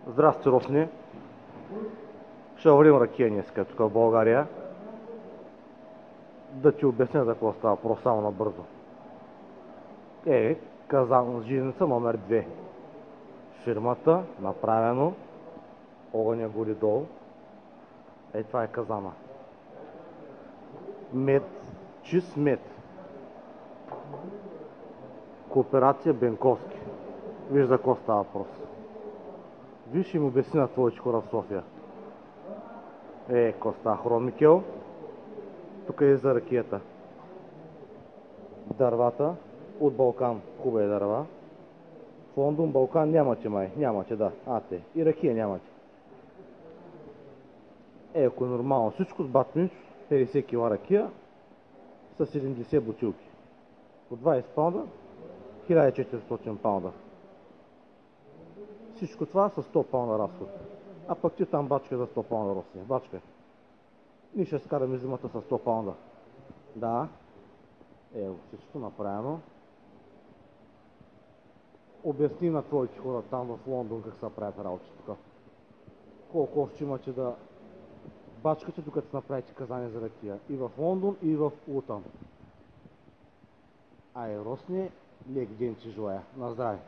Здрасти, Русни. Ще варим ракия днеска тук в България. Да ти обясня за какво става, просто само набързо. Казан женица номер 2. Фирмата, направено, огъня голи долу. Това е казана. Мед, чист мед. Кооперация Бенковски. Виж за какво става въпрос. Виж и му обясни на твоите хора в София. Какво става? Хромикел. Тук е за ракията. Дървата от Балкан. Хубави дърва. В Лондон Балкан нямате май. Нямате, да. И ракия нямате. Ако е нормално всичко с батмиш, 50 кг ракия с 70 бутилки. По 20 паунда, 1400 паунда. Всичко това с 100 паунда разход. А пък ти там бачка за 100 паунда, Росни. Бачка. Ние ще скараме зимата с 100 паунда. Да. Всичко направено. Обясни на твоите хора там в Лондон как се правят работи тук. Колко още имате да бачкате, докато се направите казани за ракия. И в Лондон, и в Лутън. Росни, лек ден ти желая. На здраве!